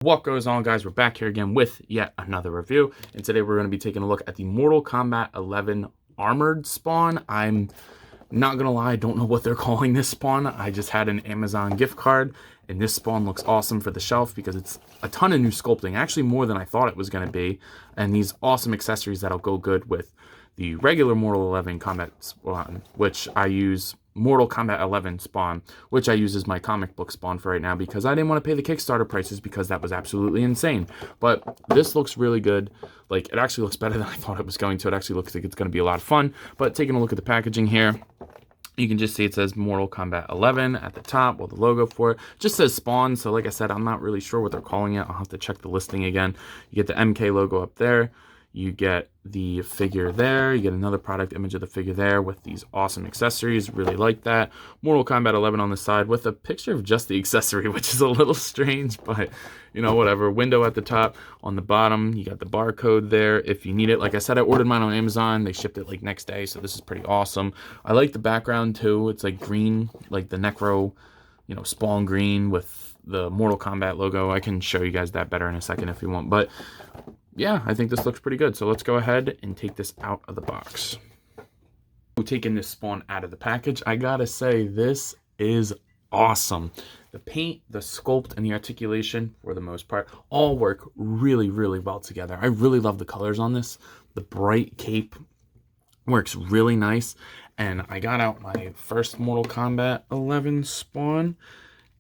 What goes on, guys? We're back here again with yet another review, and today we're going to be taking a look at the Mortal Kombat 11 Armored Spawn. I'm not gonna lie, I don't know what they're calling this spawn. I just had an Amazon gift card, and this spawn looks awesome for the shelf because it's a ton of new sculpting, actually more than I thought it was going to be, and these awesome accessories that'll go good with the regular Mortal 11 Kombat Spawn, which I use. Mortal Kombat 11 Spawn, which I use as my comic book spawn for right now because I didn't want to pay the Kickstarter prices because that was absolutely insane. But this looks really good. Like, it actually looks better than I thought it was going to. It actually looks like it's going to be a lot of fun. But taking a look at the packaging here, you can just see it says Mortal Kombat 11 at the top, well, the logo for it. Just says Spawn, so like I said, I'm not really sure what they're calling it. I'll have to check the listing again. You get the MK logo up there. You get the figure there. You get another product image of the figure there with these awesome accessories. Really like that. Mortal Kombat 11 on the side with a picture of just the accessory, which is a little strange, but you know, whatever. Window at the top. On the bottom, you got the barcode there if you need it. Like I said, I ordered mine on Amazon. They shipped it like next day, so this is pretty awesome. I like the background too. It's like green, like the Necro, you know, Spawn green with the Mortal Kombat logo. I can show you guys that better in a second if you want, but yeah, I think this looks pretty good. So let's go ahead and take this out of the box. Taking this spawn out of the package, I gotta say, this is awesome. The paint, the sculpt, and the articulation, for the most part, all work really, really well together. I really love the colors on this. The bright cape works really nice. And I got out my first Mortal Kombat 11 spawn.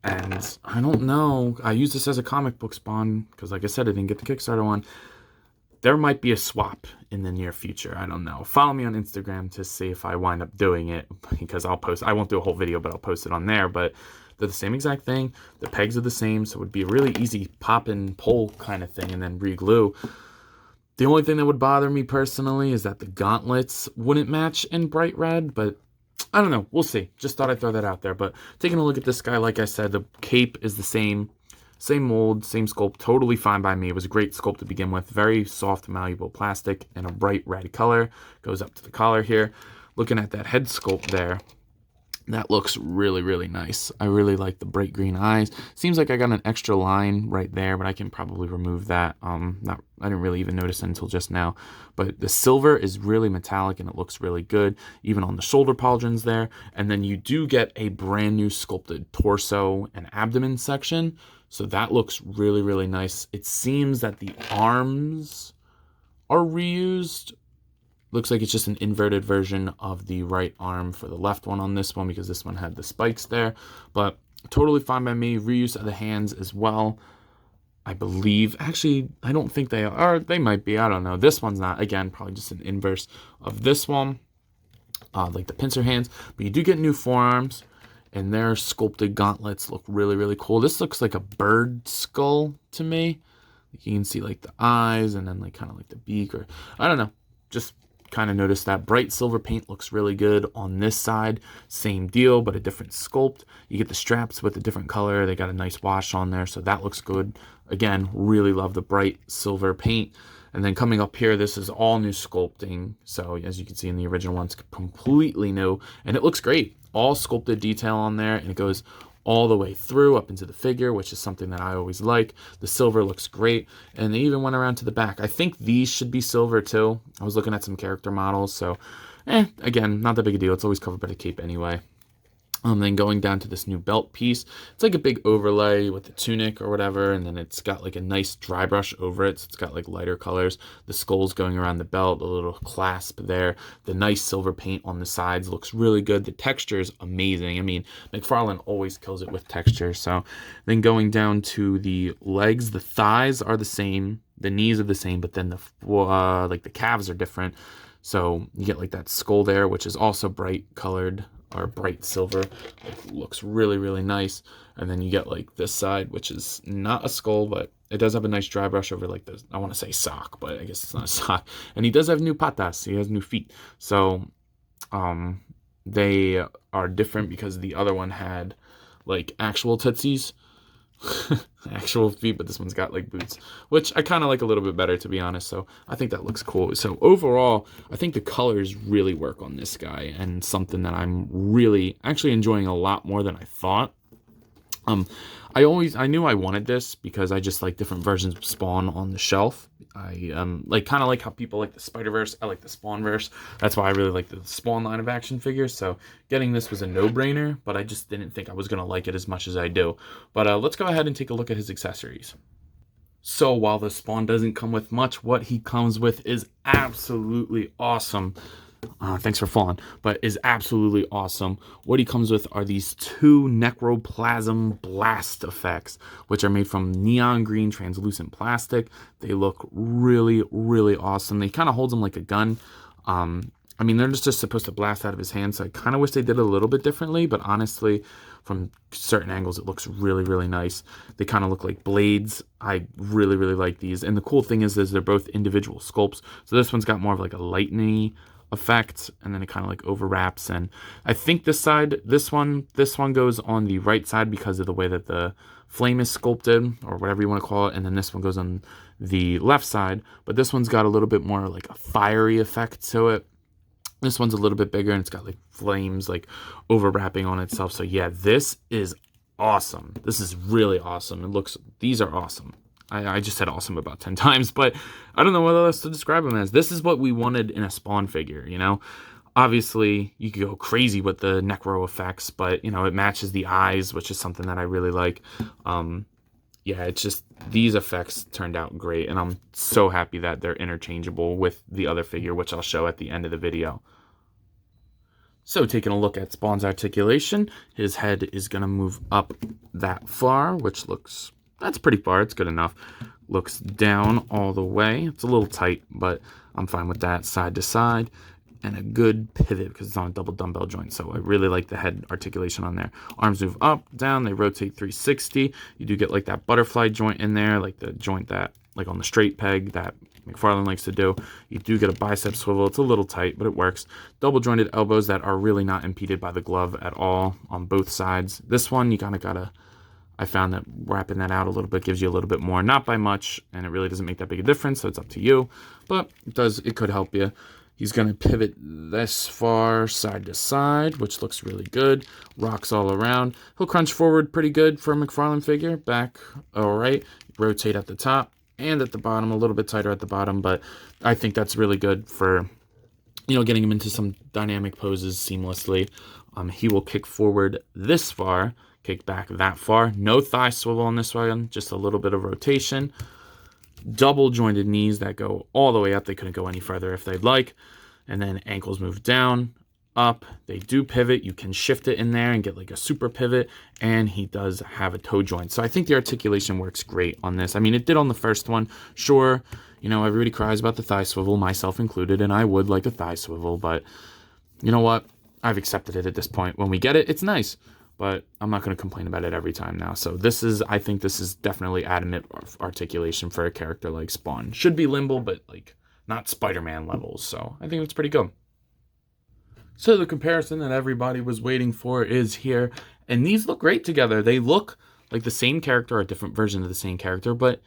And I don't know, I used this as a comic book spawn because, like I said, I didn't get the Kickstarter one. There might be a swap in the near future. I don't know. Follow me on Instagram to see if I wind up doing it, because I'll post. I won't do a whole video, but I'll post it on there. But they're the same exact thing. The pegs are the same, so it would be a really easy pop and pull kind of thing and then re-glue. The only thing that would bother me personally is that the gauntlets wouldn't match in bright red, but I don't know. We'll see. Just thought I'd throw that out there. But taking a look at this guy, like I said, the cape is the same. Same mold, same sculpt, totally fine by me. It was a great sculpt to begin with. Very soft, malleable plastic in a bright red color. Goes up to the collar here. Looking at that head sculpt there, that looks really, really nice. I really like the bright green eyes. Seems like I got an extra line right there, but I can probably remove that. I didn't really even notice it until just now. But the silver is really metallic and it looks really good, even on the shoulder pauldrons there. And then you do get a brand new sculpted torso and abdomen section. So that looks really, really nice. It seems that the arms are reused. Looks like it's just an inverted version of the right arm for the left one on this one, because this one had the spikes there. But totally fine by me. Reuse of the hands as well, I believe. Actually, I don't think they are. They might be. I don't know. This one's not. Again, probably just an inverse of this one. Like the pincer hands. But you do get new forearms. And their sculpted gauntlets look really, really cool. This looks like a bird skull to me. You can see like the eyes and then like kind of like the beak, or I don't know. Just kind of noticed that. Bright silver paint looks really good on this side. Same deal, but a different sculpt. You get the straps with a different color. They got a nice wash on there, so that looks good. Again, really love the bright silver paint. And then coming up here, this is all new sculpting. So as you can see in the original one, it's completely new. And it looks great. All sculpted detail on there. And it goes all the way through up into the figure, which is something that I always like. The silver looks great. And they even went around to the back. I think these should be silver too. I was looking at some character models. So, again, not that big a deal. It's always covered by the cape anyway. Then going down to this new belt piece, it's like a big overlay with the tunic or whatever, and then it's got like a nice dry brush over it, so it's got like lighter colors. The skulls going around the belt, the little clasp there, the nice silver paint on the sides looks really good. The texture is amazing. I mean, McFarlane always kills it with texture. So then going down to the legs, the thighs are the same, the knees are the same, but then like the calves are different. So you get like that skull there, which is also bright colored, or bright silver. It looks really, really nice. And then you get like this side, which is not a skull, but it does have a nice dry brush over like this. I want to say sock, but I guess it's not a sock. And he does have new patas. He has new feet. So they are different because the other one had like actual tootsies. Actual feet, but this one's got like boots, which I kind of like a little bit better, to be honest. So I think that looks cool. So overall, I think the colors really work on this guy, and something that I'm really actually enjoying a lot more than I thought. I knew I wanted this because I just like different versions of Spawn on the shelf. I like kind of like how people like the Spider-Verse. I like the Spawnverse. That's why I really like the Spawn line of action figures. So getting this was a no-brainer, but I just didn't think I was gonna like it as much as I do. But let's go ahead and take a look at his accessories. So while the Spawn doesn't come with much, what he comes with is absolutely awesome. Thanks for falling, but is absolutely awesome. What he comes with are these two necroplasm blast effects, which are made from neon green translucent plastic. They look really, really awesome. They kind of holds him like a gun. I mean, they're just supposed to blast out of his hand, so I kind of wish they did it a little bit differently, but honestly, from certain angles, it looks really, really nice. They kind of look like blades. I really, really like these. And the cool thing is they're both individual sculpts. So this one's got more of like a lightning effect, and then it kind of like overwraps. And I think this one goes on the right side because of the way that the flame is sculpted, or whatever you want to call it, and then this one goes on the left side. But this one's got a little bit more like a fiery effect to it. This one's a little bit bigger, and it's got like flames like overwrapping on itself. So yeah, this is awesome. This is really awesome. These are awesome. I just said awesome about 10 times, but I don't know what else to describe them as. This is what we wanted in a Spawn figure, you know? Obviously, you could go crazy with the necro effects, but, you know, it matches the eyes, which is something that I really like. Yeah, it's just, these effects turned out great, and I'm so happy that they're interchangeable with the other figure, which I'll show at the end of the video. So taking a look at Spawn's articulation, his head is going to move up that far, which looks... that's pretty far. It's good enough. Looks down all the way. It's a little tight, but I'm fine with that. Side to side. And a good pivot because it's on a double dumbbell joint. So I really like the head articulation on there. Arms move up, down. They rotate 360. You do get like that butterfly joint in there, like the joint that, like on the straight peg that McFarlane likes to do. You do get a bicep swivel. It's a little tight, but it works. Double jointed elbows that are really not impeded by the glove at all on both sides. This one, you kind of got to... I found that wrapping that out a little bit gives you a little bit more, not by much, and it really doesn't make that big a difference, so it's up to you, but it could help you. He's going to pivot this far side to side, which looks really good. Rocks all around. He'll crunch forward pretty good for a McFarlane figure. Back, all right. Rotate at the top and at the bottom, a little bit tighter at the bottom, but I think that's really good for, you know, getting him into some dynamic poses seamlessly. He will kick forward this far, kick back that far. No thigh swivel on this one, just a little bit of rotation. Double jointed knees that go all the way up. They couldn't go any further if they'd like. And then ankles move down, up. They do pivot. You can shift it in there and get like a super pivot. And he does have a toe joint. So I think the articulation works great on this. I mean, it did on the first one. Sure, you know, everybody cries about the thigh swivel, myself included, and I would like a thigh swivel. But you know what? I've accepted it at this point. When we get it, it's nice. But I'm not going to complain about it every time now. So I think this is definitely adamant articulation for a character like Spawn. Should be limble, but like not Spider-Man levels. So I think it's pretty good. So the comparison that everybody was waiting for is here. And these look great together. They look like the same character or a different version of the same character, but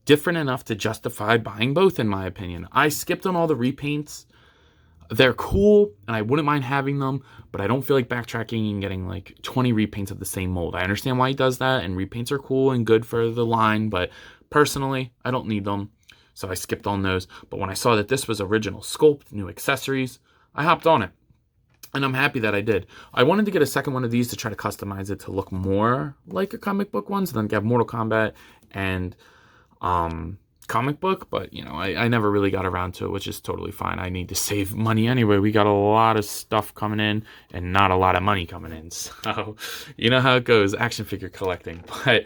different enough to justify buying both, in my opinion. I skipped on all the repaints. They're cool, and I wouldn't mind having them, but I don't feel like backtracking and getting like 20 repaints of the same mold. I understand why he does that, and repaints are cool and good for the line, but personally, I don't need them, so I skipped on those. But when I saw that this was original sculpt, new accessories, I hopped on it, and I'm happy that I did. I wanted to get a second one of these to try to customize it to look more like a comic book one, so then have Mortal Kombat and comic book, but you know, I never really got around to it, which is totally fine. I need to save money anyway. We got a lot of stuff coming in and not a lot of money coming in, so you know how it goes, action figure collecting. But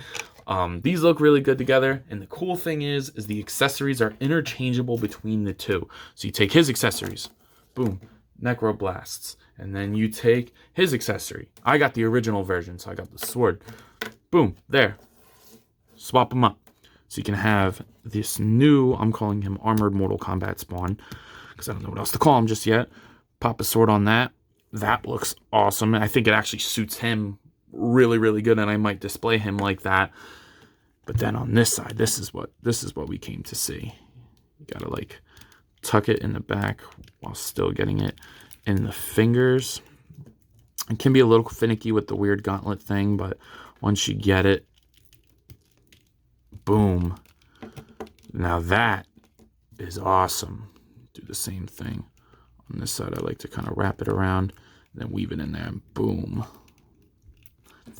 these look really good together, and the cool thing is the accessories are interchangeable between the two. So you take his accessories, boom, necro blasts, and then you take his accessory. I got the original version, so I got the sword, boom, there, swap them up. So you can have this new, I'm calling him Armored Mortal Kombat Spawn, because I don't know what else to call him just yet. Pop a sword on that. That looks awesome. I think it actually suits him really, really good, and I might display him like that. But then on this side, this is what we came to see. You gotta like tuck it in the back while still getting it in the fingers. It can be a little finicky with the weird gauntlet thing, but once you get it, boom. Now that is awesome. Do the same thing on this side. I like to kind of wrap it around and then weave it in there and boom.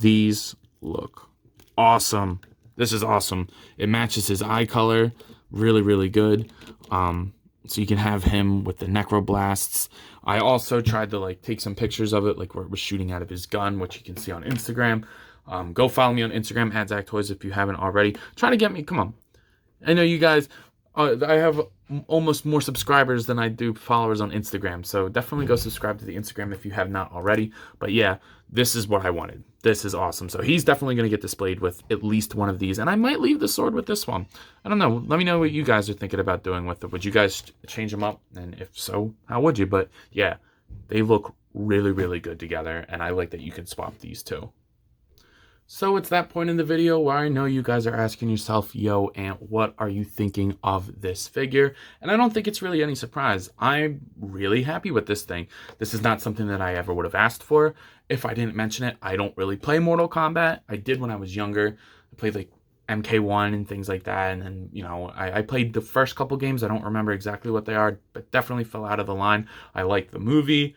These look awesome. This is awesome. It matches his eye color really, really good. So you can have him with the necroblasts. I also tried to like take some pictures of it, like where it was shooting out of his gun, which you can see on Instagram. Go follow me on Instagram, @ZachToys, if you haven't already. Trying to get me, come on. I know you guys, I have almost more subscribers than I do followers on Instagram. So definitely go subscribe to the Instagram if you have not already. But yeah, this is what I wanted. This is awesome. So he's definitely going to get displayed with at least one of these. And I might leave the sword with this one. I don't know. Let me know what you guys are thinking about doing with it. Would you guys change them up? And if so, how would you? But yeah, they look really, really good together. And I like that you can swap these too. So it's that point in the video where I know you guys are asking yourself, yo, Ant, what are you thinking of this figure? And I don't think it's really any surprise. I'm really happy with this thing. This is not something that I ever would have asked for. If I didn't mention it, I don't really play Mortal Kombat. I did when I was younger. I played like MK1 and things like that. And then, you know, I played the first couple games. I don't remember exactly what they are, but definitely fell out of the line. I like the movie.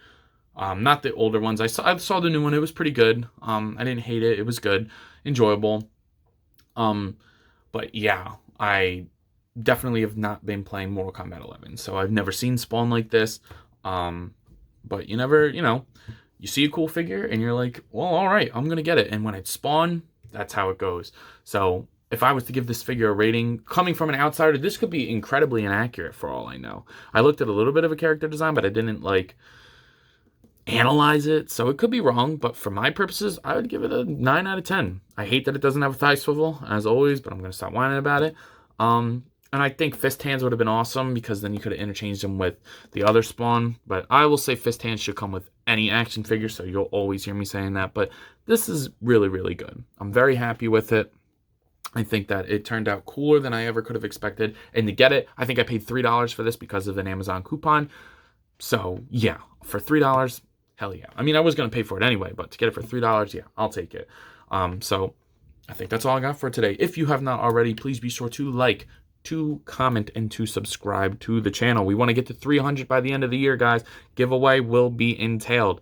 Not the older ones. I saw the new one. It was pretty good. I didn't hate it. It was good. Enjoyable. But yeah, I definitely have not been playing Mortal Kombat 11. So I've never seen Spawn like this. But you never, you know, you see a cool figure and you're like, well, all right, I'm going to get it. And when it's Spawn, that's how it goes. So if I was to give this figure a rating, coming from an outsider, this could be incredibly inaccurate for all I know. I looked at a little bit of a character design, but I didn't like analyze it, so it could be wrong, but for my purposes, I would give it a 9 out of 10. I hate that it doesn't have a thigh swivel, as always, but I'm going to stop whining about it. And I think fist hands would have been awesome, because then you could have interchanged them with the other Spawn, but I will say fist hands should come with any action figure, so you'll always hear me saying that, but this is really, really good. I'm very happy with it. I think that it turned out cooler than I ever could have expected, and to get it, I think I paid $3 for this because of an Amazon coupon, so yeah, for $3, hell yeah. I mean, I was going to pay for it anyway, but to get it for $3, yeah, I'll take it. So I think that's all I got for today. If you have not already, please be sure to like, to comment, and to subscribe to the channel. We want to get to 300 by the end of the year, guys. Giveaway will be entailed.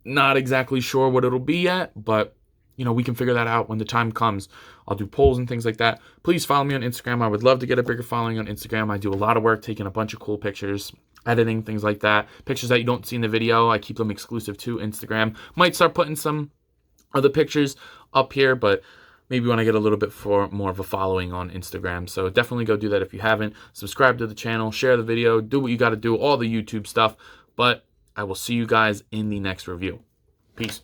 Not exactly sure what it'll be yet, but you know, we can figure that out when the time comes. I'll do polls and things like that. Please follow me on Instagram. I would love to get a bigger following on Instagram. I do a lot of work taking a bunch of cool pictures, editing, things like that. Pictures that you don't see in the video, I keep them exclusive to Instagram. Might start putting some other pictures up here, but maybe when I get a little bit more of a following on Instagram. So definitely go do that if you haven't. Subscribe to the channel, share the video, do what you got to do, all the YouTube stuff. But I will see you guys in the next review. Peace.